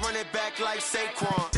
run it back like Saquon.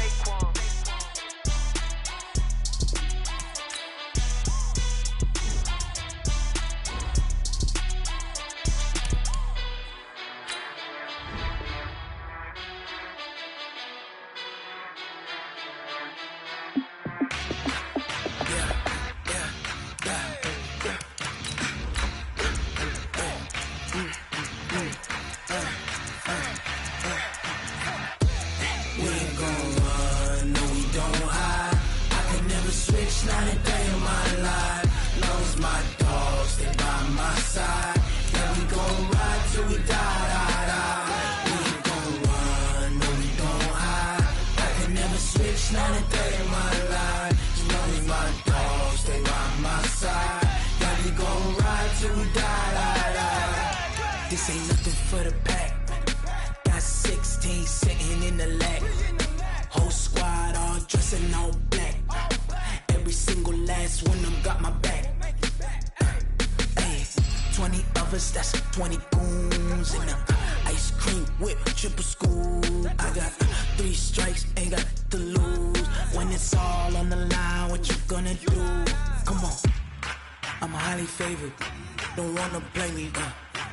Not a day in my life, long as my dogs stay by my side. Yeah, we gon' ride till we die, die, die. We ain't gon' run, no we don't hide. I can never switch, not a day in my life, as long as my dogs stay by my side. Yeah, we gon' ride till we die, die, die. This ain't nothing for the pack. Got 16 sitting in the lag. Whole squad all dressed in all black. Every single last one of them got my back. Ay, 20 of us, that's 20 goons. And ice cream whip, triple scoop. I got 3 strikes, ain't got to lose. When it's all on the line, what you gonna do? Come on, I'm highly favored. Don't wanna play me,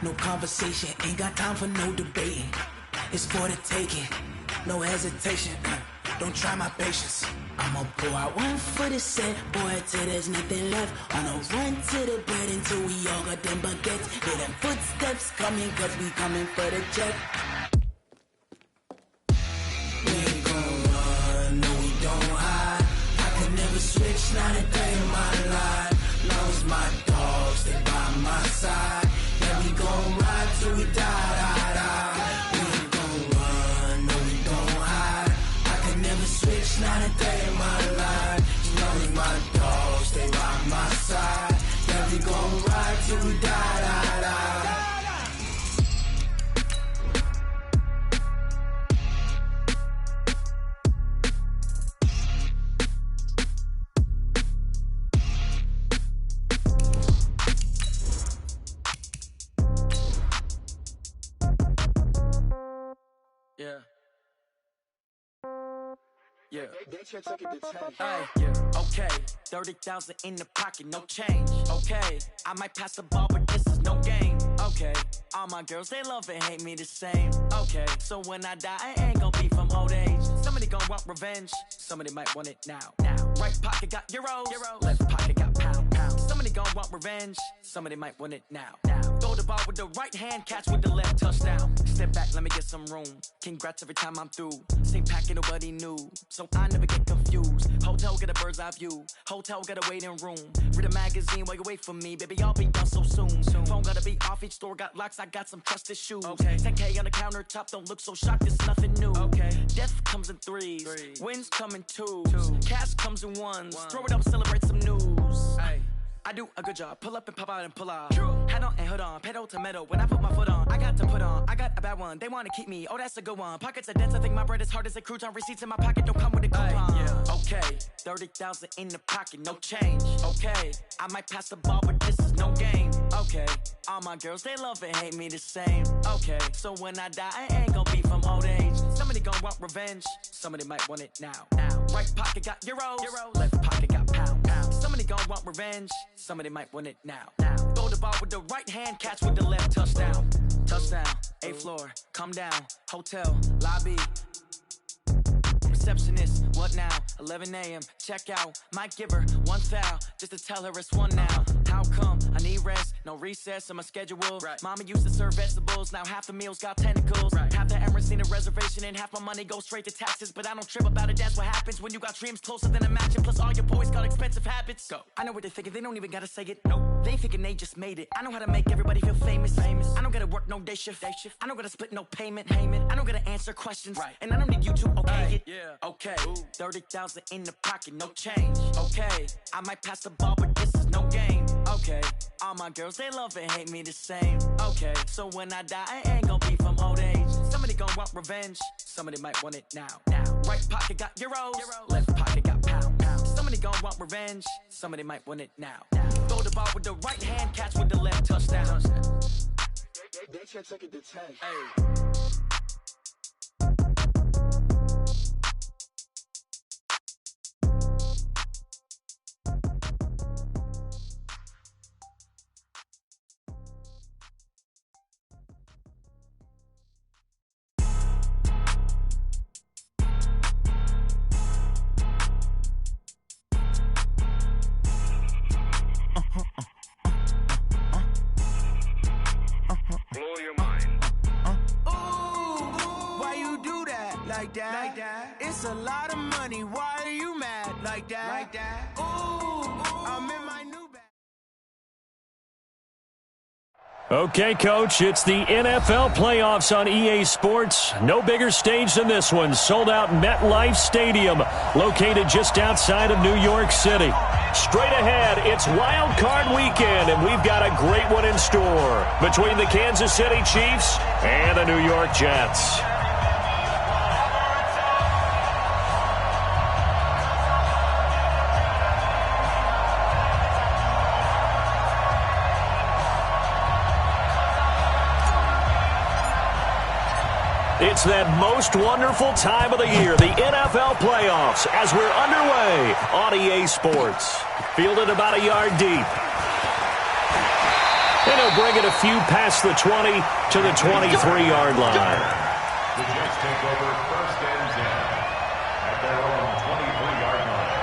no conversation. Ain't got time for no debating. It's for the taking, no hesitation. Don't try my patience. I'ma pour out one for the set, boy, till there's nothing left. On a run to the bread until we all got them baguettes. Hear them footsteps coming, cause we coming for the jet. We ain't gon' run, no we don't hide. I can never switch, not a day in my life, long as my dogs stay by my side. Yeah, we gon' ride till we die, die, die. We ain't gon' run, no we don't hide. I can never switch, not a day in my life, as long as my dogs stay by my side. Yeah, we gon' ride till we die, die, die. Yeah. Yeah. They should take it to 10. Hey, yeah. Okay. 30,000 in the pocket, no change. Okay. I might pass the ball, but this is no game. Okay. All my girls, they love and hate me the same. Okay. So when I die, I ain't gon' be from old age. Somebody gon' want revenge. Somebody might want it now. Right pocket got euros. Left pocket got pound. Somebody gon' want revenge. Somebody might want it now. Throw the ball with the right hand, catch with the left, touchdown. Step back, let me get some room. Congrats every time I'm through. Same packet, nobody knew, so I never get confused. Hotel get a bird's eye view. Hotel get a waiting room. Read a magazine while you wait for me, baby. I'll be done so soon. Phone gotta be off, each store got locks. I got some trusted shoes. Okay. 10K on the countertop, don't look so shocked. It's nothing new. Okay. Death comes in threes. Wins come in twos. Cash comes in ones. Throw it up, celebrate some news. Hey. I do a good job, pull up and pop out and pull out. True. Head on and hood on, pedal to metal. When I put my foot on, I got to put on. I got a bad one, they wanna keep me. Oh, that's a good one. Pockets are dense, I think my bread is hard as a crouton. Receipts in my pocket don't come with a coupon. Yeah. Okay, 30,000 in the pocket, no change. Okay, I might pass the ball, but this is no game. Okay, all my girls, they love and hate me the same. Okay, so when I die, I ain't gon' be from old age. Somebody gon' want revenge, somebody might want it now. Right pocket got euros. Left pocket got pound. Somebody gon' want revenge, somebody might want it now. Throw the ball with the right hand, catch with the left, touchdown. Touchdown, 8th floor, come down, hotel, lobby. Receptionist, what now? 11 a.m., check out. Might give her one foul, just to tell her it's one now. How come? I need rest, no recess in my schedule. Right. Mama used to serve vegetables, now half the meals got tentacles. Right. Half the Emirates need a reservation and half my money goes straight to taxes. But I don't trip about it, that's what happens when you got dreams closer than a matching. Plus all your boys got expensive habits. Go. I know what they're thinking, they don't even gotta say it. Nope. They thinking they just made it. I know how to make everybody feel famous. I don't gotta work no day shift. I don't gotta split no payment. I don't gotta answer questions. Right. And I don't need you to okay it. Yeah. Okay. 30,000 in the pocket, no change. Okay. I might pass the ball, but this is no game. Okay. All my girls, they love and hate me the same. Okay. So when I die, I ain't gon' be from old age. Somebody gon' want revenge. Somebody might want it now. Right pocket got euros. Left pocket got pound. Somebody gon' want revenge. Somebody might want it now. Throw the ball with the right hand, catch with the left, touchdown. They should take it to 10. Hey. you do that like that? It's a lot of money. Why are you mad like that? Ooh, I'm in my new bag. Okay, Coach, it's the NFL playoffs on EA Sports. No bigger stage than this one. Sold out MetLife Stadium, located just outside of New York City. Straight ahead, it's Wild Card Weekend, and we've got a great one in store between the Kansas City Chiefs and the New York Jets. It's that most wonderful time of the year, the NFL playoffs, as we're underway on EA Sports. Fielded about a yard deep. And he'll bring it a few past the 20 to the 23-yard line. The Jets take over first and 10 at their own 23-yard line.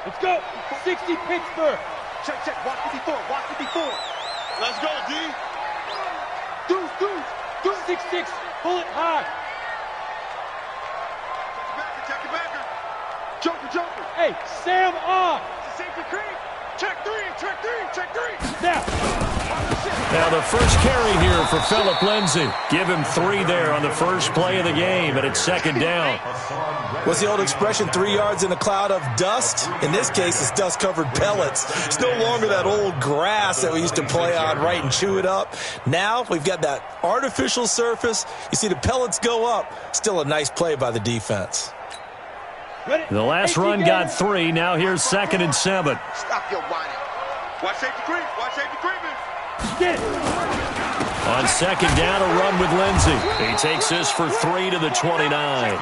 Let's go. 60 Pittsburgh. Check, check. Watch it before. Watch it before. Let's go, D. Deuce. 6-6. Pull it high. Check your backer. Joker. Hey, Sam off. Safety creep. Check three. Now the first carry here for Phillip Lindsay. Give him 3 there on the first play of the game, and it's second down. What's the old expression, 3 yards in a cloud of dust? In this case, it's dust-covered pellets. It's no longer that old grass that we used to play on, right, and chew it up. Now we've got that artificial surface. You see the pellets go up. Still a nice play by the defense. The last run got 3. Now here's 2nd and 7. Stop your whining. Watch safety creep. Get it. On second down, a run with Lindsay. He takes this for 3 to the 29.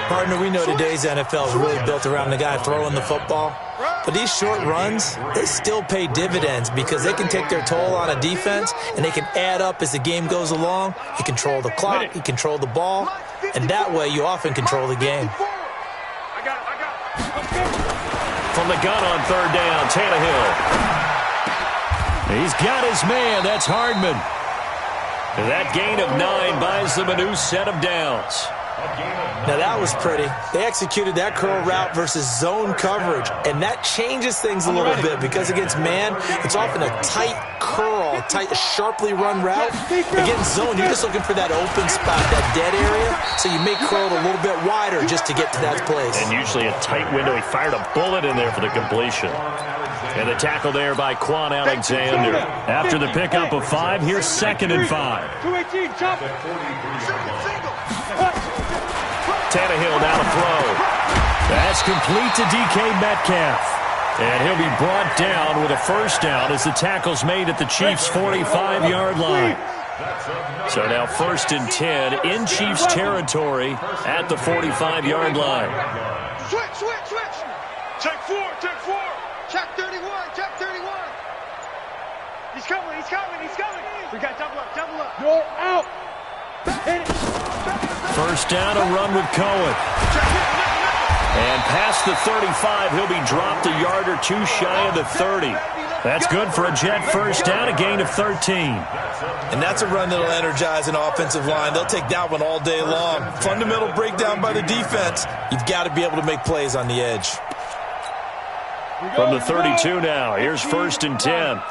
Partner, we know today's NFL is really built around the guy throwing the football. But these short runs, they still pay dividends because they can take their toll on a defense and they can add up as the game goes along. You control the clock, you control the ball, and that way you often control the game. I got it. From the gun on third down, Tannehill. He's got his man. That's Hardman. That gain of 9 buys them a new set of downs. Now that was pretty. They executed that curl route versus zone coverage, and that changes things a little bit because against man, it's often a tight curl, tight, sharply run route. Against zone, you're just looking for that open spot, that dead area, so you make curl a little bit wider just to get to that place. And usually a tight window. He fired a bullet in there for the completion. And the tackle there by Quan Alexander. After the pickup of 5, here's 2nd and 5. 218, chop. Tannehill now to throw. That's complete to DK Metcalf. And he'll be brought down with a first down as the tackle's made at the Chiefs' 45-yard line. So now 1st and 10 in Chiefs territory at the 45-yard line. Switch. Check 4. Check 31. He's coming. We got double up. You're out. Hit it. First down, a run with Cohen. And past the 35, he'll be dropped a yard or 2 shy of the 30. That's good for a Jet first down, a gain of 13. And that's a run that'll energize an offensive line. They'll take that one all day long. Fundamental breakdown by the defense. You've got to be able to make plays on the edge. From the 32 now, here's 1st and 10.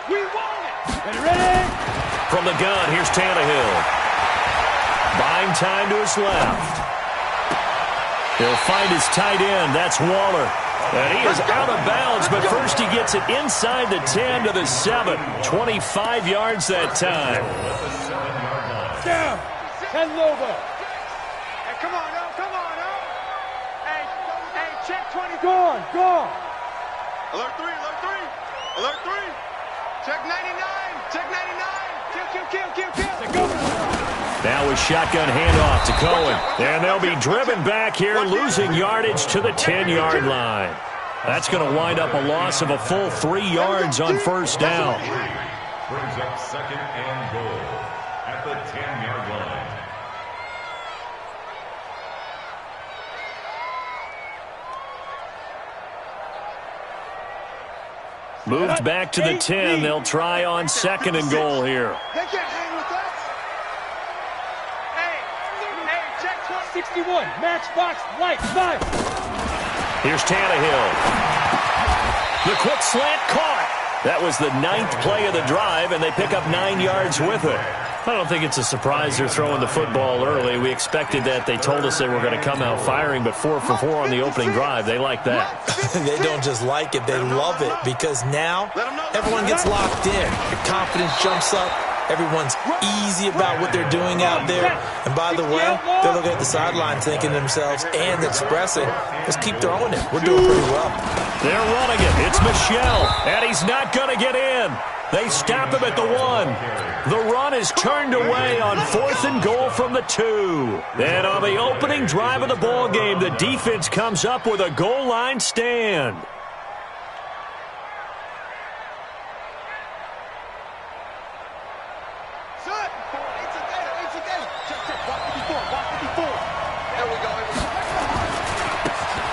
We want it. Ready? From the gun, here's Tannehill. Buying time to his left. He'll find his tight end. That's Waller. And he is out of bounds, but first he gets it inside the 10 to the 7. 25 yards that time. Down. 10 Lobo. Hey, come on, no. Hey, check 20. Gone. Alert 3. Check 99. Kill. Now a shotgun handoff to Cohen. And they'll be driven back here, losing yardage to the 10-yard line. That's going to wind up a loss of a full 3 yards on first down. Brings up 2nd and goal at the 10-yard line. Moved back to the 10. They'll try on 2nd and goal here. They can't hang with us. Hey, check 61, matchbox, light, 5. Here's Tannehill. The quick slant caught. That was the 9th play of the drive, and they pick up 9 yards with it. I don't think it's a surprise they're throwing the football early. We expected that. They told us they were going to come out firing, but 4 for 4 on the opening drive. They like that. They don't just like it, they love it, because now everyone gets locked in. The confidence jumps up. Everyone's easy about what they're doing out there. And by the way, they're looking at the sideline thinking to themselves and expressing, let's keep throwing it. We're doing pretty well. They're running it. It's Michel, and he's not going to get in. They stop him at the 1. The run is turned away on 4th and goal from the 2. And on the opening drive of the ball game, the defense comes up with a goal line stand.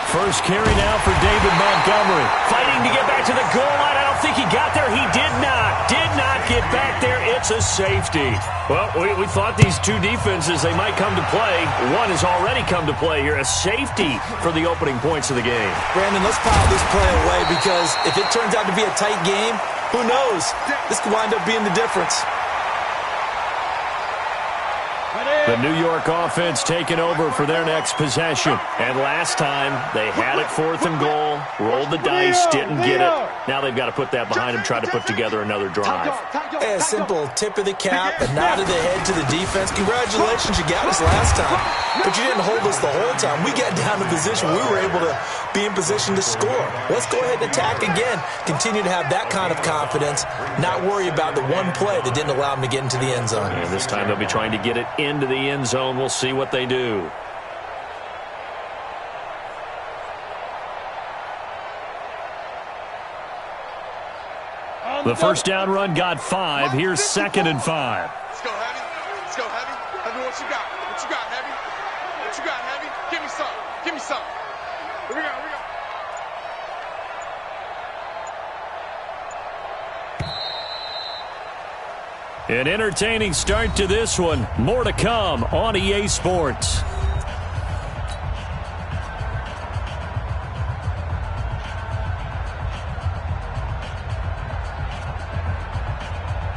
First carry now for David Montgomery. Fighting to get back to the goal line. I don't think he got there. He did not. Did not get back there. It's a safety. Well, we thought these two defenses, they might come to play. One has already come to play here. A safety for the opening points of the game. Brandon, let's pile this play away, because if it turns out to be a tight game, who knows? This could wind up being the difference. The New York offense taking over for their next possession. And last time, they had it 4th and goal, rolled the dice, didn't get it. Now they've got to put that behind them, try to put together another drive. A simple tip of the cap, a nod of the head to the defense. Congratulations, you got us last time. But you didn't hold us the whole time. We got down to position. We were able to be in position to score. Let's go ahead and attack again. Continue to have that kind of confidence, not worry about the one play that didn't allow them to get into the end zone. And this time they'll be trying to get it into the end zone. We'll see what they do. The first down run got 5. Here's 2nd and 5. Let's go, Heavy. Let's go, Heavy. Heavy, what you got? What you got, Heavy? What you got, Heavy? Give me some. Give me some. Here we go. Here we go. An entertaining start to this one. More to come on EA Sports. Here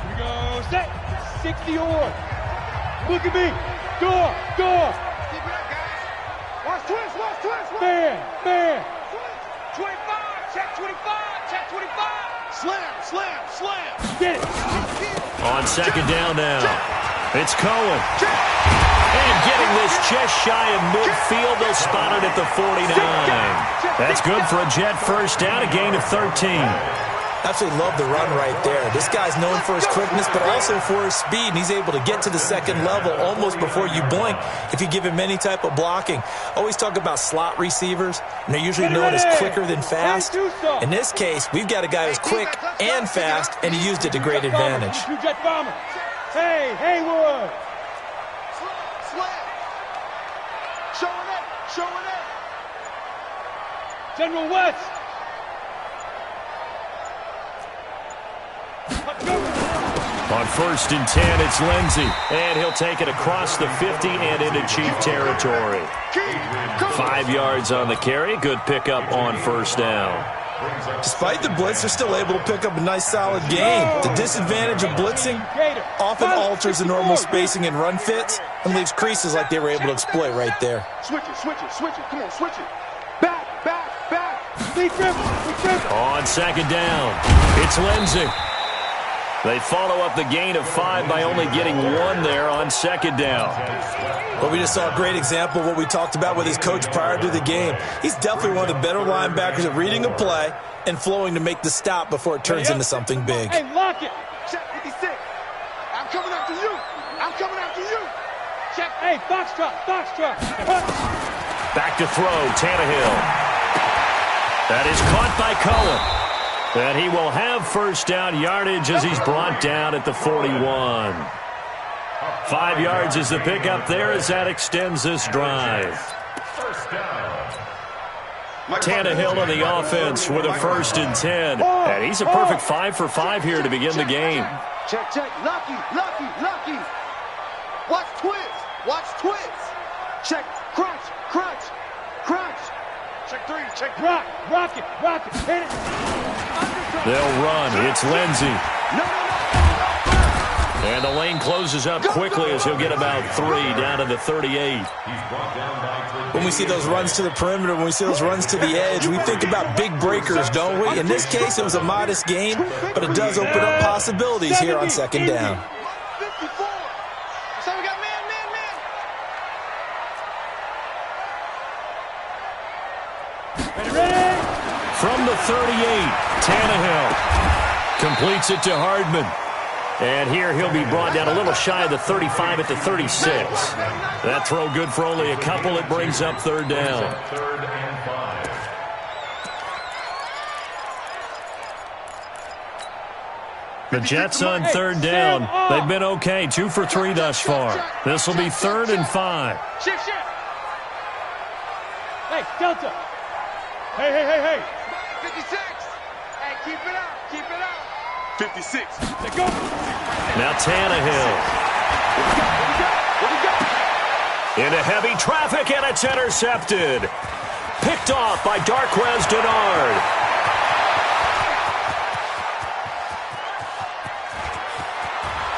we go. Set. 60 or. Look at me. Door. Door. Keep it up, guys. Watch twist. Watch twist. Man. Man. 25. Check 25. Check 25. Slam. Slam. Slam. Get it. On 2nd down now. It's Cohen. And getting this just shy of midfield. They'll spot it at the 49. That's good for a Jet first down, a gain of 13. Absolutely love the run right there. This guy's known for his quickness, but also for his speed, and he's able to get to the 2nd level almost before you blink if you give him any type of blocking. Always talk about slot receivers, and they're usually known as quicker than fast. In this case, we've got a guy who's quick and fast, and he used it to great advantage. Hey, Haywood. Slam. Showing it. Showing it. General West. On 1st and 10, it's Lindsey. And he'll take it across the 50 and into Chief territory. 5 yards on the carry. Good pickup on 1st down. Despite the blitz, they're still able to pick up a nice solid gain. The disadvantage of blitzing often alters the normal spacing and run fits and leaves creases like they were able to exploit right there. Switch it. Switch it. Switch it. Come on. Switch it. Back. Back. Back. Lead dribble. Lead dribble. On 2nd down, it's Lindsey. They follow up the gain of 5 by only getting 1 there on 2nd down. Well, we just saw a great example of what we talked about with his coach prior to the game. He's definitely one of the better linebackers at reading a play and flowing to make the stop before it turns into something big. Hey, lock it. Check 56. I'm coming after you. I'm coming after you. Check. Hey, box drop. Box drop. Back to throw, Tannehill. That is caught by Cullen. And he will have 1st down yardage as he's brought down at the 41. 5 yards is the pickup there as that extends this drive. 1st down. Tannehill on the offense with a 1st and 10. And he's a perfect 5 for 5 here to begin the game. Check. Lucky. Watch twist. Check. Crunch. Check 3. Check. Rock it. Hit it. They'll run. It's Lindsey. And the lane closes up quickly as he'll get about 3 down to the 38. When we see those runs to the perimeter, when we see those runs to the edge, we think about big breakers, don't we? In this case, it was a modest gain, but it does open up possibilities here on 2nd down. 54. So we got man. Ready? From the 38, Tannehill completes it to Hardman. And here he'll be brought down a little shy of the 35 at the 36. That throw good for only a couple. It brings up 3rd down. 3rd and 5. The Jets on 3rd down. They've been okay. 2 for 3 thus far. This will be 3rd and 5. Shift. Hey, Delta. Hey. 56. Hey, keep it up. 56. Let go. Now Tannehill. Into heavy traffic, and it's intercepted. Picked off by Darqueze Dennard.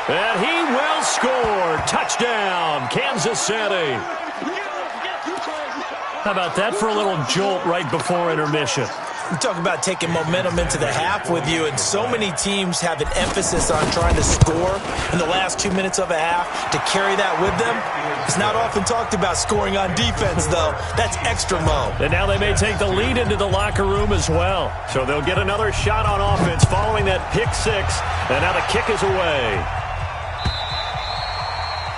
And he will score. Touchdown, Kansas City. How about that for a little jolt right before intermission? You talk about taking momentum into the half with you, and so many teams have an emphasis on trying to score in the last 2 minutes of a half. To carry that with them, it's not often talked about scoring on defense, though. That's extra mo. And now they may take the lead into the locker room as well. So they'll get another shot on offense following that pick 6, and now the kick is away.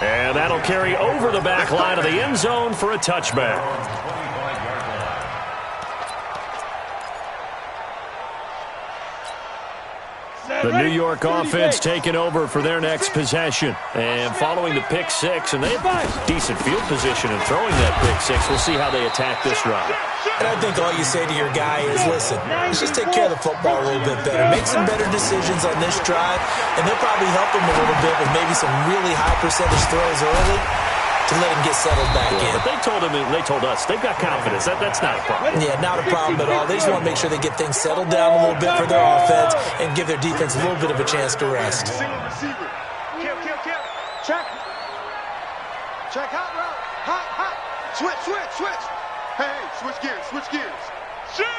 And that'll carry over the back line of the end zone for a touchback. The New York offense taking over for their next possession. And following the pick 6, and they have decent field position in throwing that pick 6. We'll see how they attack this drive. And I think all you say to your guy is, listen, let's just take care of the football a little bit better. Make some better decisions on this drive, and they'll probably help him a little bit with maybe some really high percentage throws early to let him get settled back in. But they told us they've got confidence. That's not a problem. Yeah, not a problem at all. They just want to make sure they get things settled down a little bit for their offense and give their defense a little bit of a chance to rest. Single receiver. Kill. Check. Hot route. Hot. Switch. Hey, switch gears. Shoot.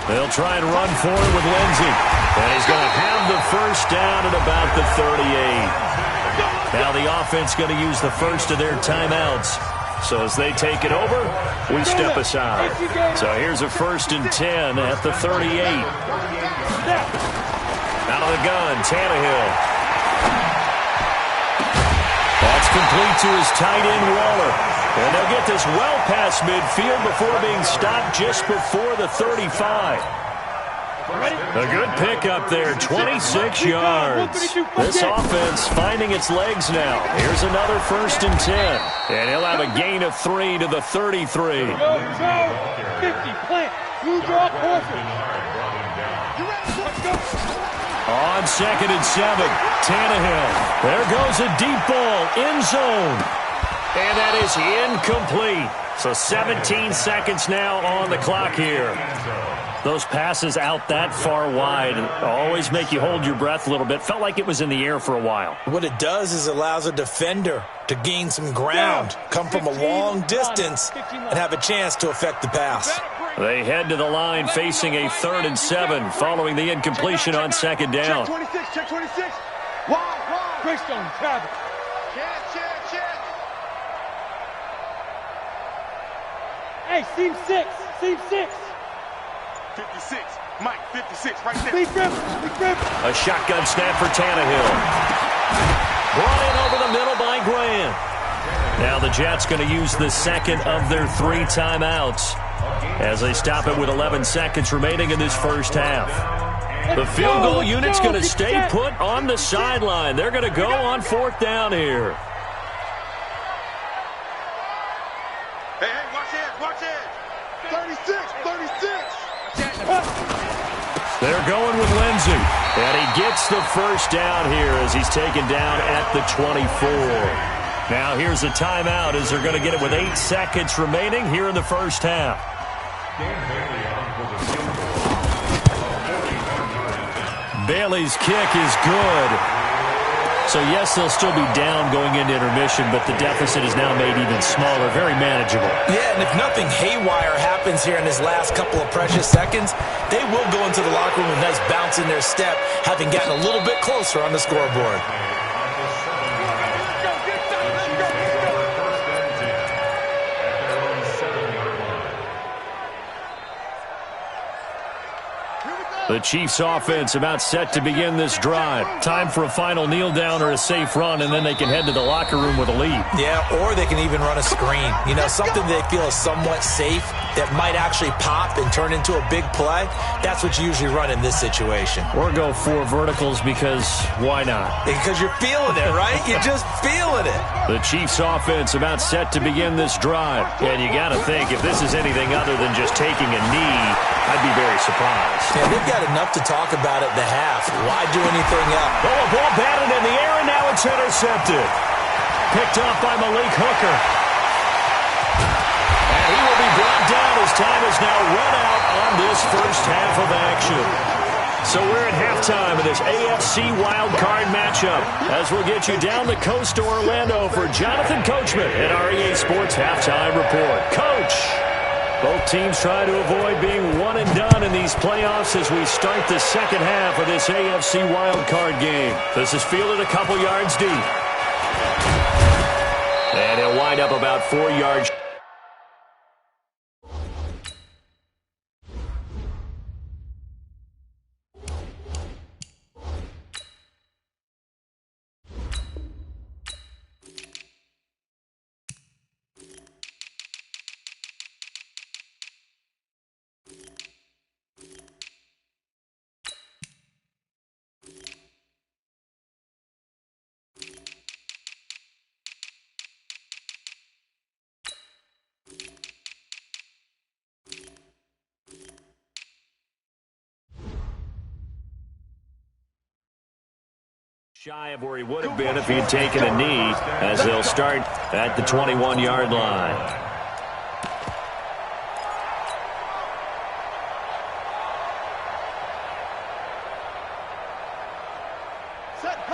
They'll try and run for it with Lindsey. And he's going to have the 1st down at about the 38. Now the offense going to use the first of their timeouts. So as they take it over, we step aside. So here's a 1st and 10 at the 38. Out of the gun, Tannehill. That's complete to his tight end, Waller. And they'll get this well past midfield before being stopped just before the 35. A good pickup there, 26 yards. This offense finding its legs now. Here's another 1st and 10. And he'll have a gain of 3 to the 33. 50, plant, blue draw, corporate. On 2nd and 7, Tannehill. There goes a deep ball, end zone. And that is incomplete. So 17 seconds now on the clock here. Those passes out that far wide always make you hold your breath a little bit. Felt like it was in the air for a while. What it does is allows a defender to gain some ground, come from a long distance, and have a chance to affect the pass. They head to the line facing a 3rd and 7 following the incompletion on 2nd down. Check 26. Wide. Greystone, travel. Check. Hey, seam 6. 56. Mike, 56, right there. Big rip. A shotgun snap for Tannehill. Brought in over the middle by Graham. Now the Jets going to use the 2nd of their 3 timeouts as they stop it with 11 seconds remaining in this first half. The field goal unit's going to stay put on the sideline. They're going to go on 4th down here. Hey, watch edge. 36, 36. They're going with Lindsey. And he gets the first down here as he's taken down at the 24. Now here's a timeout as they're going to get it with 8 seconds remaining here in the first half. Bailey's kick is good. So, yes, they'll still be down going into intermission, but the deficit is now made even smaller, very manageable. Yeah, and if nothing haywire happens here in his last couple of precious seconds, they will go into the locker room with a nice bounce in their step, having gotten a little bit closer on the scoreboard. The Chiefs offense about set to begin this drive. Time for a final kneel down or a safe run, and then they can head to the locker room with a lead. Yeah, or they can even run a screen. You know, something they feel is somewhat safe that might actually pop and turn into a big play. That's what you usually run in this situation. Or go 4 verticals because why not? Because you're feeling it, right? You're just feeling it. The Chiefs offense about set to begin this drive. And you got to think, if this is anything other than just taking a knee, I'd be very surprised. Yeah, they've got enough to talk about at the half. Why do anything else? Oh, a ball batted in the air, and now it's intercepted. Picked off by Malik Hooker. And he will be brought down as time is now run out on this first half of action. So we're at halftime of this AFC wildcard matchup as we'll get you down the coast to Orlando for Jonathan Coachman at our EA Sports Halftime Report. Coach! Both teams try to avoid being one and done in these playoffs as we start the second half of this AFC wildcard game. This is fielded a couple yards deep. And he'll wind up about 4 yards. Shy of where he would have been if he had taken a knee, as they'll start at the 21-yard line.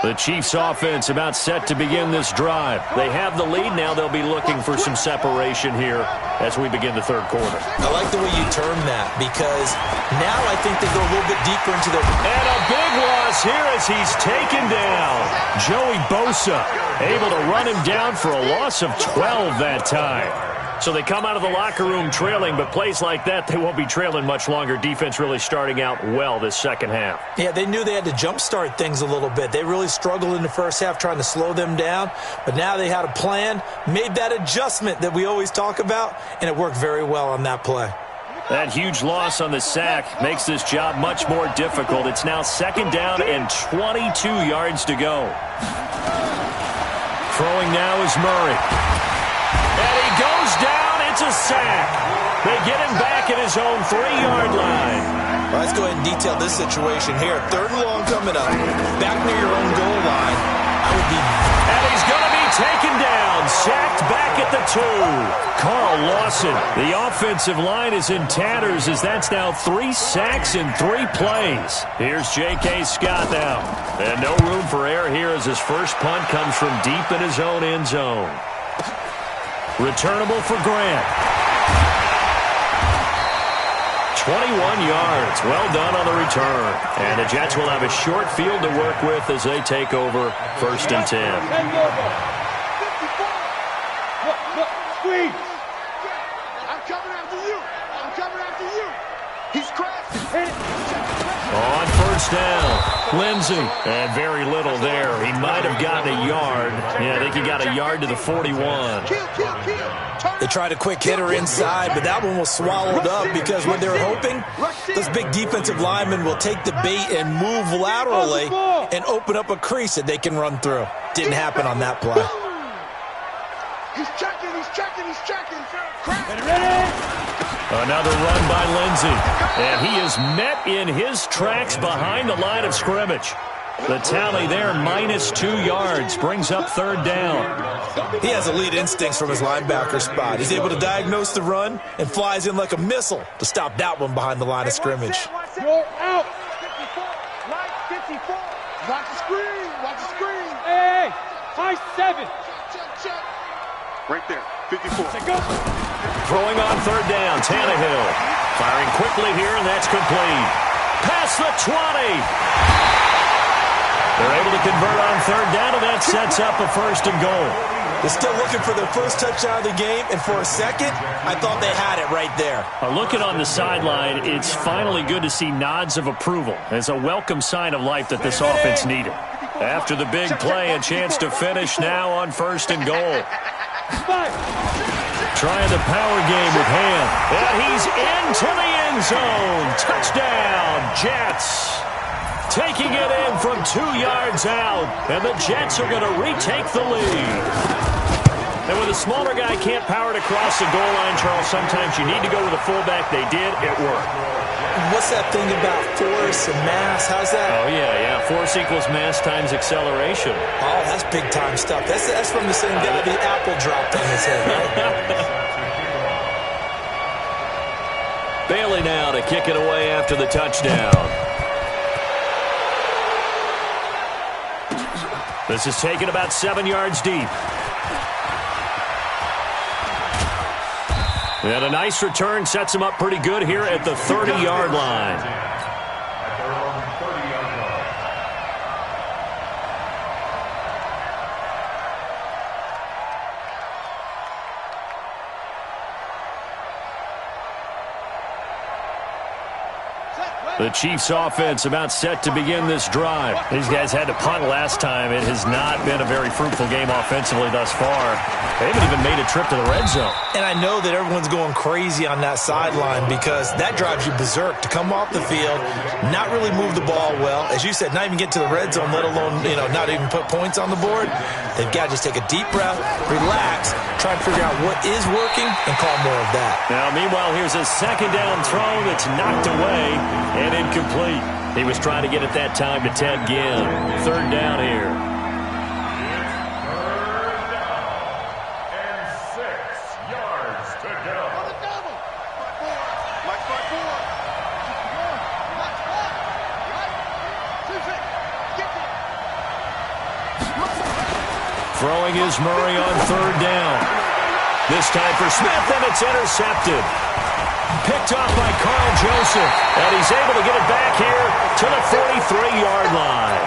The Chiefs offense about set to begin this drive. They have the lead. Now they'll be looking for some separation here as we begin the third quarter. I like the way you term that because now I think they go a little bit deeper into their... And a big loss here as he's taken down. Joey Bosa able to run him down for a loss of 12 that time. So they come out of the locker room trailing, but plays like that, they won't be trailing much longer. Defense really starting out well this second half. Yeah, they knew they had to jumpstart things a little bit. They really struggled in the first half trying to slow them down, but now they had a plan, made that adjustment that we always talk about, and it worked very well on that play. That huge loss on the sack makes this job much more difficult. It's now second down and 22 yards to go. Throwing now is Murray. And he goes down. It's a sack. They get him back at his own 3-yard line. Well, let's go ahead and detail this situation here. Third and long coming up. Back near your own goal line. And he's going to be taken down. Sacked back at the 2. Carl Lawson. The offensive line is in tatters as that's now 3 sacks in 3 plays. Here's J.K. Scott now. And no room for error here as his first punt comes from deep in his own end zone. Returnable for Grant. 21 yards. Well done on the return. And the Jets will have a short field to work with as they take over 1st and 10. Squeeze. I'm coming after you. I'm coming after you. He's crashing. On 1st down, Lindsey. And very little there. He might have gotten a yard. Yeah, I think he got a yard to the 41. They tried a quick hitter inside, but that one was swallowed up because what they're hoping, those big defensive linemen will take the bait and move laterally and open up a crease that they can run through. Didn't happen on that play. He's checking, he's checking, he's checking. Ready? Another run by Lindsey. And he is met in his tracks behind the line of scrimmage. The tally there, -2 yards, brings up third down. He has elite instincts from his linebacker spot. He's able to diagnose the run and flies in like a missile to stop that one behind the line of scrimmage. You're out. 54. Right, 54. Watch the screen. Watch the screen. Hey, high 7. Check. Right there, 54. Go. Throwing on third down, Tannehill. Firing quickly here, and that's complete. Past the 20. They're able to convert on third down, and that sets up a first and goal. They're still looking for their first touchdown of the game, and for a second, I thought they had it right there. Looking on the sideline, it's finally good to see nods of approval. It's a welcome sign of life that this offense needed. After the big play, a chance to finish now on first and goal. Trying the power game with Ham. And he's into the end zone. Touchdown, Jets. Taking it in from 2 yards out. And the Jets are going to retake the lead. And when the smaller guy can't power it across the goal line, Charles, sometimes you need to go with a fullback. They did. It worked. What's that thing about force and mass? How's that? Oh, yeah. Force equals mass times acceleration. Oh, that's big-time stuff. That's from the same guy the apple dropped on his head, right? Bailey now to kick it away after the touchdown. This is taken about 7 yards deep. And a nice return sets him up pretty good here at the 30-yard line. At their own 30-yard line. The Chiefs offense about set to begin this drive. These guys had to punt last time. It has not been a very fruitful game offensively thus far. They haven't even made a trip to the red zone. And I know that everyone's going crazy on that sideline because that drives you berserk to come off the field, not really move the ball well. As you said, not even get to the red zone, let alone, not even put points on the board. They've got to just take a deep breath, relax, try and figure out what is working, and call more of that. Now, meanwhile, here's a second down throw that's knocked away and incomplete. He was trying to get it that time to Ted Ginn. Third down here. And 6 yards to go. Throwing is Murray on third down. This time for Smith, and it's intercepted. Picked off by Carl Joseph, and he's able to get it back here to the 43-yard line.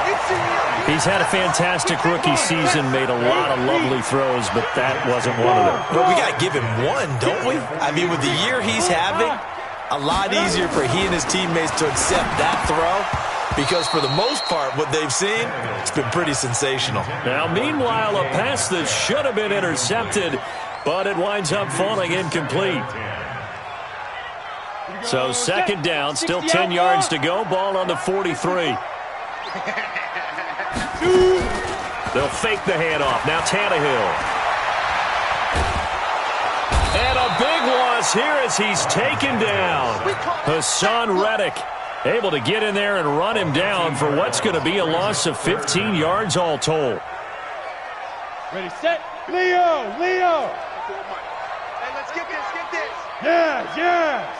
He's had a fantastic rookie season, made a lot of lovely throws, but that wasn't one of them. But we got to give him one, don't we? I mean, with the year he's having, a lot easier for he and his teammates to accept that throw because for the most part, what they've seen, it's been pretty sensational. Now, meanwhile, a pass that should have been intercepted, but it winds up falling incomplete. So second down, still 10 yards to go, ball on the 43. They'll fake the handoff. Now Tannehill. And a big loss here as he's taken down. Hassan Reddick able to get in there and run him down for what's going to be a loss of 15 yards all told. Ready, set, Leo. Hey, let's get this. Yes.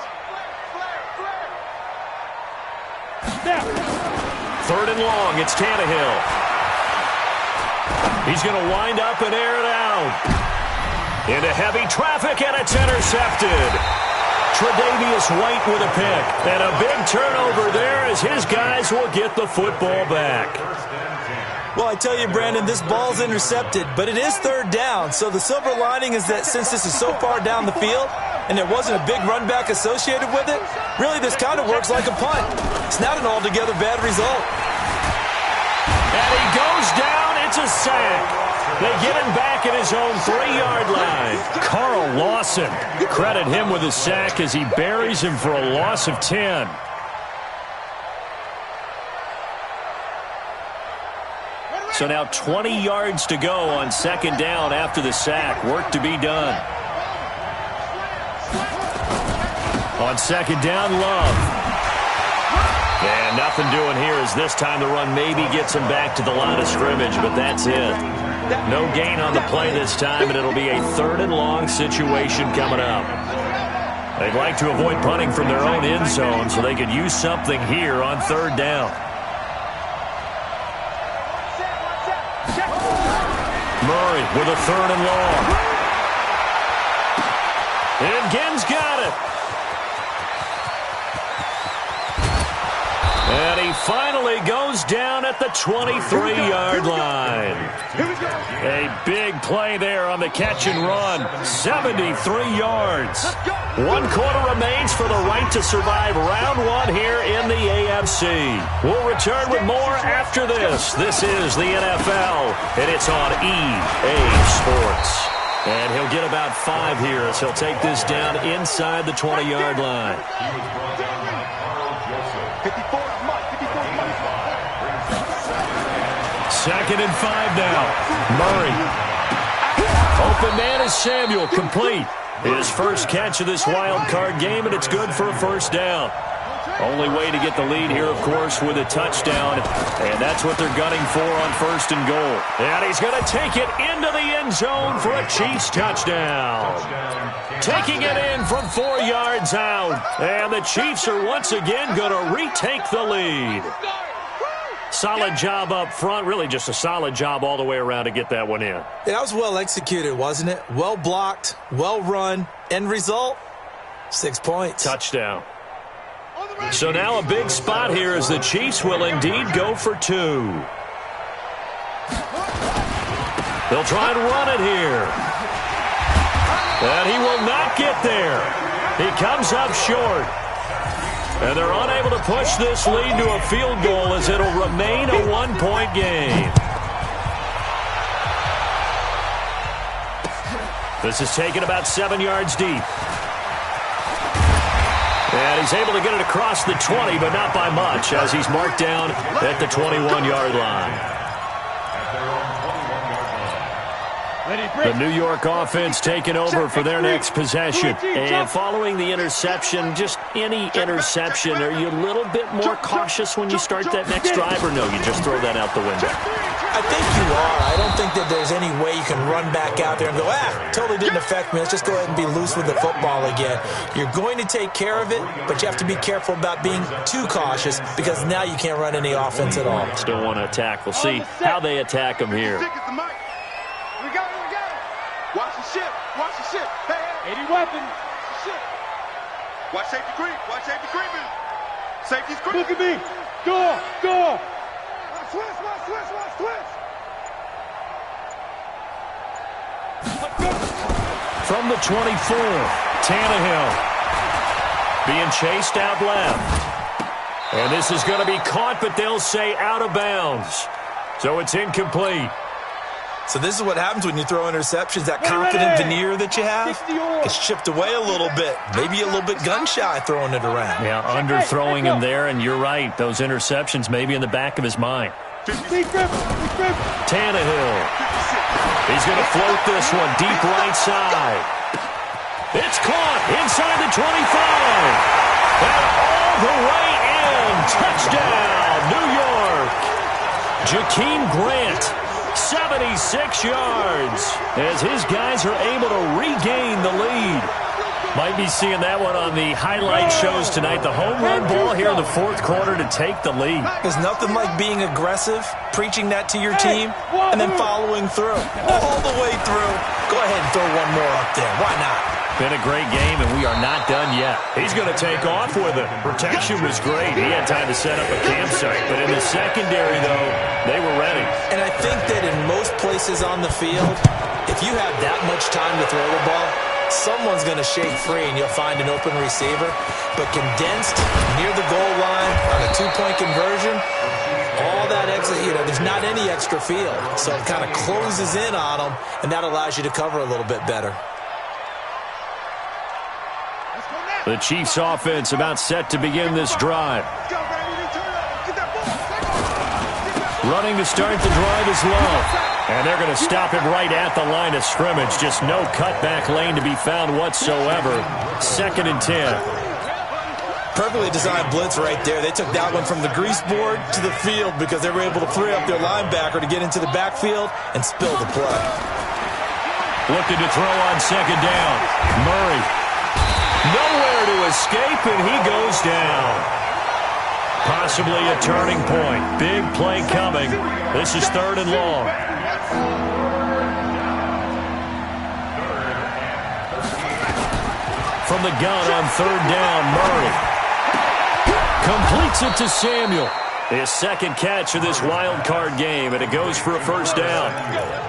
Now. Third and long, it's Tannehill. He's going to wind up and air it out. Into heavy traffic, and it's intercepted. Tre'Davious White with a pick. And a big turnover there as his guys will get the football back. Well, I tell you, Brandon, this ball's intercepted, but it is third down. So the silver lining is that since this is so far down the field and there wasn't a big run back associated with it, really this kind of works like a punt. It's not an altogether bad result. And he goes down. It's a sack. They get him back at his own 3-yard line. Carl Lawson, credit him with a sack as he buries him for a loss of 10. So now 20 yards to go on second down after the sack. Work to be done. On second down, Love. And nothing doing here as this time the run maybe gets him back to the line of scrimmage, but that's it. No gain on the play this time, and it'll be a 3rd and long situation coming up. They'd like to avoid punting from their own end zone so they could use something here on 3rd down. Murray with a 3rd and long. And Ginn's got it. And he finally goes down at the 23-yard line. A big play there on the catch and run. 73 yards. 1 quarter remains for the right to survive round 1 here in the AFC. We'll return with more after this. This is the NFL, and it's on EA Sports. And he'll get about 5 here as he'll take this down inside the 20-yard line. He was brought down by Carl Joseph. 54 is Mike. 54 is Mike. 2nd and 5 now. Murray. Open man is Samuel, complete. His first catch of this wild card game, and it's good for a 1st down. Only way to get the lead here, of course, with a touchdown, and that's what they're gunning for on 1st and goal. And he's going to take it into the end zone for a Chiefs touchdown. Taking it in from 4 yards out, and the Chiefs are once again going to retake the lead. Solid job up front, really just a solid job all the way around to get that one in. Yeah, that was well executed, wasn't it? Well blocked, well run. End result, 6 points. Touchdown. So now a big spot here as the Chiefs will indeed go for 2. They'll try and run it here. And he will not get there. He comes up short. And they're unable to push this lead to a field goal as it'll remain a 1-point game. This is taken about 7 yards deep. And he's able to get it across the 20, but not by much, as he's marked down at the 21-yard line. The New York offense taking over for their next possession. And following the interception, just any interception, are you a little bit more cautious when you start that next drive, or no, you just throw that out the window? I think you are. I don't think that there's any way you can run back out there and go, totally didn't affect me. Let's just go ahead and be loose with the football again. You're going to take care of it, but you have to be careful about being too cautious because now you can't run any offense at all. Still want to attack. We'll see how they attack him here. We got it. Watch the ship. Watch the ship. Hey. 80 weapon. Watch safety creep. Watch safety creeping. Safety's creeping. Look at me. Door. Switch. From the 24, Tannehill being chased out left. And this is going to be caught, but they'll say out of bounds. So it's incomplete. So this is what happens when you throw interceptions. That confident veneer that you have gets chipped away a little bit. Maybe a little bit gun-shy throwing it around. Yeah, underthrowing him there, and you're right. Those interceptions may be in the back of his mind. Tannehill. He's going to float this one deep right side. It's caught inside the 25. And all the way in. Touchdown, New York. Jakeem Grant, 76 yards, as his guys are able to regain the lead. Might be seeing that one on the highlight shows tonight. The home run ball here in the 4th quarter to take the lead. There's nothing like being aggressive, preaching that to your team, and then following through. All the way through. Go ahead and throw one more up there. Why not? Been a great game, and we are not done yet. He's going to take off with it. Protection was great. He had time to set up a campsite, but in the secondary, though, they were ready. And I think that in most places on the field, if you have that much time to throw the ball, someone's going to shake free and you'll find an open receiver. But condensed near the goal line on a 2-point conversion, all that extra, there's not any extra field. So it kind of closes in on them, and that allows you to cover a little bit better. The Chiefs offense about set to begin this drive. Running to start the drive is Love. And they're going to stop him right at the line of scrimmage. Just no cutback lane to be found whatsoever. 2nd and 10. Perfectly designed blitz right there. They took that one from the grease board to the field because they were able to free up their linebacker to get into the backfield and spill the play. Looking to throw on second down. Murray. Nowhere to escape, and he goes down. Possibly a turning point. Big play coming. This is 3rd and long. From the gun on 3rd down, Murray completes it to Samuel. His second catch of this wild card game, and it goes for a first down.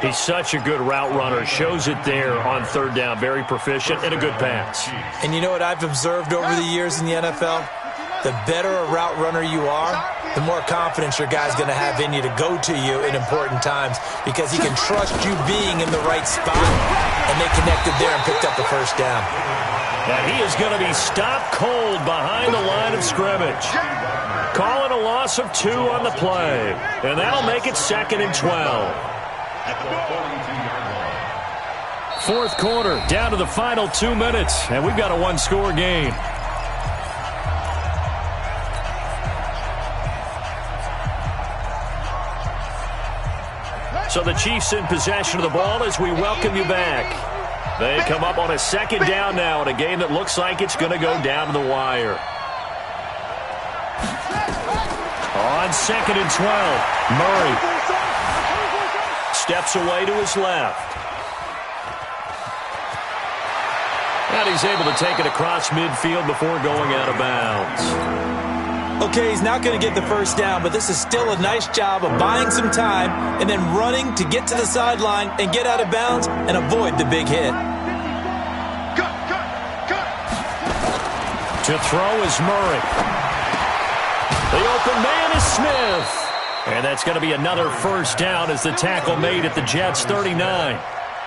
He's such a good route runner. Shows it there on 3rd down. Very proficient and a good pass. And you know what I've observed over the years in the NFL? The better a route runner you are, the more confidence your guy's going to have in you to go to you in important times because he can trust you being in the right spot, and they connected there and picked up the first down. And he is going to be stopped cold behind the line of scrimmage. Calling a loss of 2 on the play. And that'll make it 2nd and 12. 4th quarter, down to the final 2 minutes. And we've got a 1-score game. So the Chiefs in possession of the ball as we welcome you back. They come up on a 2nd down now in a game that looks like it's going to go down to the wire. On 2nd and 12, Murray steps away to his left. And he's able to take it across midfield before going out of bounds. Okay, he's not going to get the first down, but this is still a nice job of buying some time and then running to get to the sideline and get out of bounds and avoid the big hit. To throw is Murray. The open man is Smith. And that's going to be another first down as the tackle made at the Jets' 39.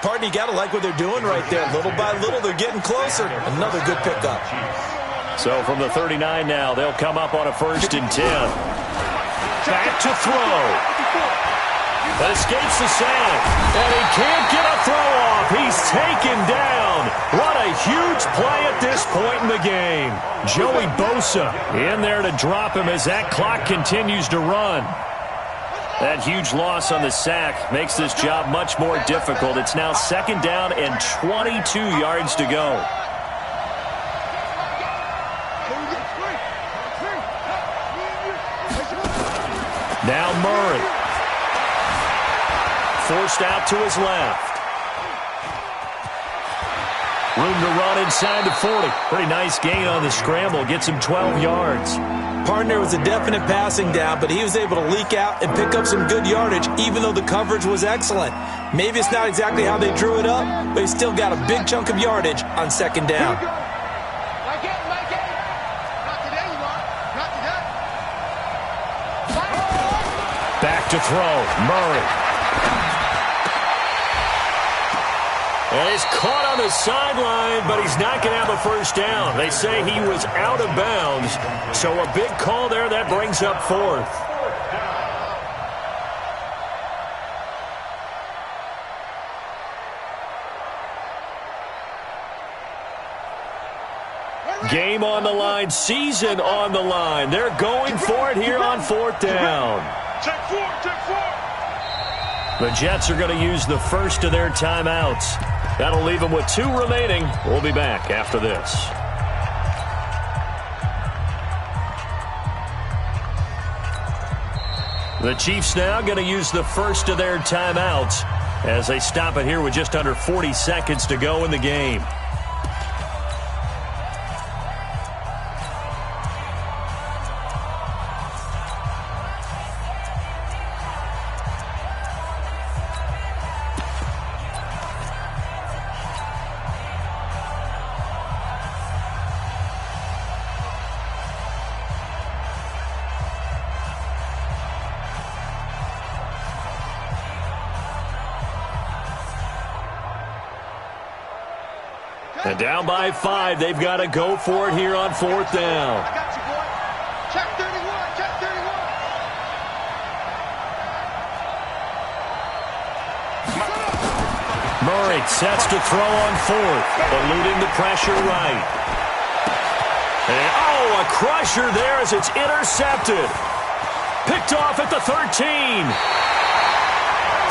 Partner, you got to like what they're doing right there. Little by little, they're getting closer. Another good pickup. So from the 39 now, they'll come up on a 1st and 10. Back to throw. Escapes the sack. And he can't get a throw off. He's taken down. What a huge play at this point in the game. Joey Bosa in there to drop him as that clock continues to run. That huge loss on the sack makes this job much more difficult. It's now 2nd down and 22 yards to go. Now Murray. Forced out to his left. Room to run inside the 40. Pretty nice gain on the scramble. Gets him 12 yards. Partner was a definite passing down, but he was able to leak out and pick up some good yardage, even though the coverage was excellent. Maybe it's not exactly how they drew it up, but he still got a big chunk of yardage on 2nd down. Back to throw. Murray. And he's caught on the sideline, but he's not going to have a first down. They say he was out of bounds. So a big call there that brings up 4th. Game on the line, season on the line. They're going for it here on 4th down. The Jets are going to use the first of their timeouts. That'll leave them with 2 remaining. We'll be back after this. The Chiefs now going to use the first of their timeouts as they stop it here with just under 40 seconds to go in the game. And down by 5, they've got to go for it here on 4th down. I got you, boy. Check 31, check 31. Murray sets to throw on 4th, eluding the pressure right. And, oh, a crusher there as it's intercepted. Picked off at the 13.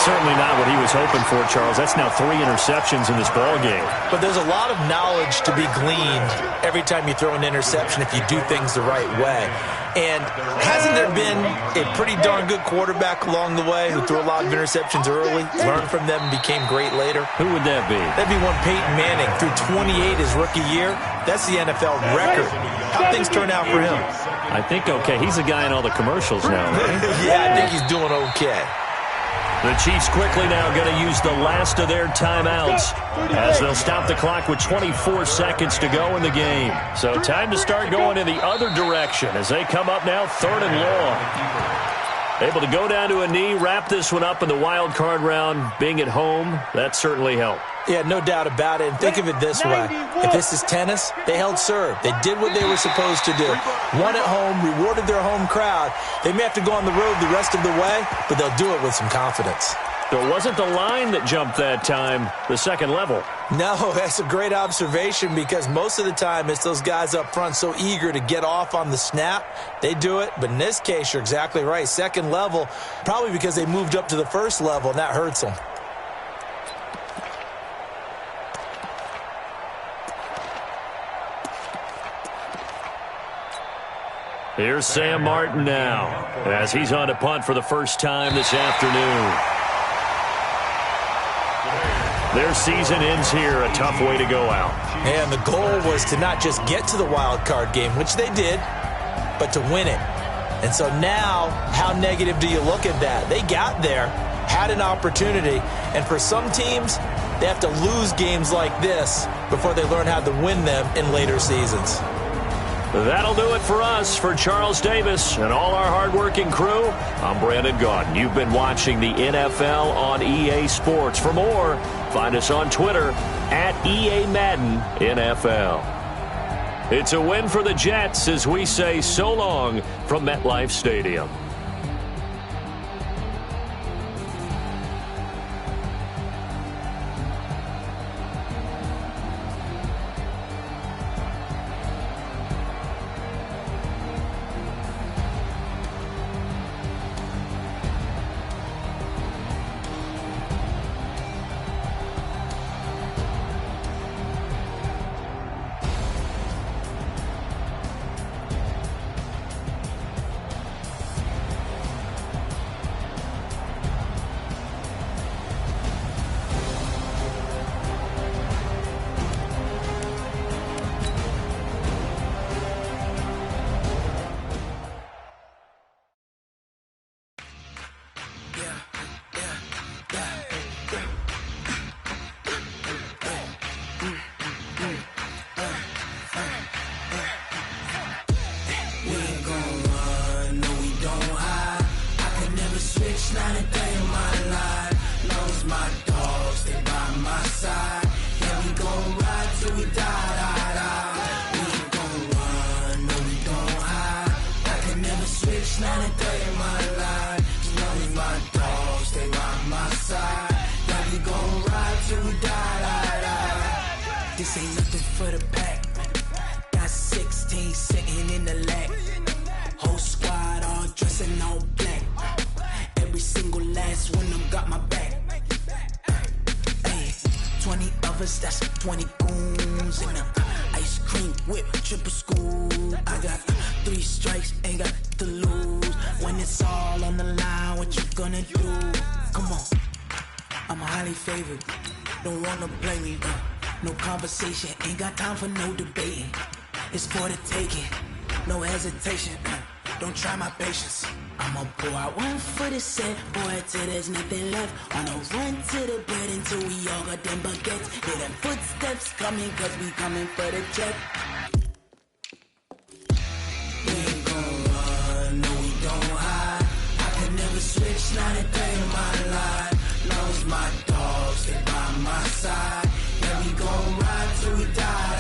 Certainly not what he was hoping for, Charles. That's now 3 interceptions in this ball game. But there's a lot of knowledge to be gleaned every time you throw an interception if you do things the right way. And hasn't there been a pretty darn good quarterback along the way who threw a lot of interceptions early, learned from them, and became great later? Who would that be? That'd be one Peyton Manning. Threw 28 his rookie year. That's the NFL record. How things turn out for him? I think okay. He's a guy in all the commercials now, right? Yeah, I think he's doing okay. The Chiefs quickly now going to use the last of their timeouts as they'll stop the clock with 24 seconds to go in the game. So time to start going in the other direction as they come up now 3rd and long. Able to go down to a knee, wrap this one up in the wild card round. Being at home, that certainly helped. Yeah, no doubt about it. And think of it this way. If this is tennis, they held serve. They did what they were supposed to do. Won at home, rewarded their home crowd. They may have to go on the road the rest of the way, but they'll do it with some confidence. So it wasn't the line that jumped that time, the second level. No, that's a great observation because most of the time it's those guys up front so eager to get off on the snap. They do it, but in this case, you're exactly right. Second level, probably because they moved up to the first level, and that hurts them. Here's Sam Martin now as he's on to punt for the first time this afternoon. Their season ends here, a tough way to go out. And the goal was to not just get to the wild card game, which they did, but to win it. And so now, how negative do you look at that? They got there, had an opportunity, and for some teams, they have to lose games like this before they learn how to win them in later seasons. That'll do it for us. For Charles Davis and all our hardworking crew, I'm Brandon Gaudin. You've been watching the NFL on EA Sports. For more, find us on Twitter at EA Madden NFL. It's a win for the Jets as we say so long from MetLife Stadium. This ain't nothing for the pack. Got 16 sitting in the lag. Whole squad all dressing all black. Every single last one of them got my back. Hey, 20 of us, that's 20 goons in them. Ice cream whip, triple scoop. I got 3 strikes, ain't got to lose. When it's all on the line, what you gonna do? Come on, I'm highly favored. Don't wanna play me, no conversation, ain't got time for no debating. It's for the taking, no hesitation. Don't try my patience. I'ma pour out one for the set, boy, till there's nothing left. Wanna run to the bread until we all got them baguettes. Hear them footsteps coming, cause we coming for the check. We ain't gon' run, no we don't hide. I can never switch, not a day in my life. Long as my dogs stay by my side. Yeah, we gon' ride till we die.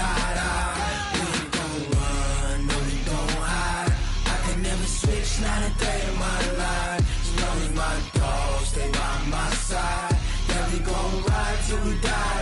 We ain't gon' run, no we don't hide. I can never switch, not a day in my life. As long as my dogs stay by my side. Yeah, we gon' ride till we die.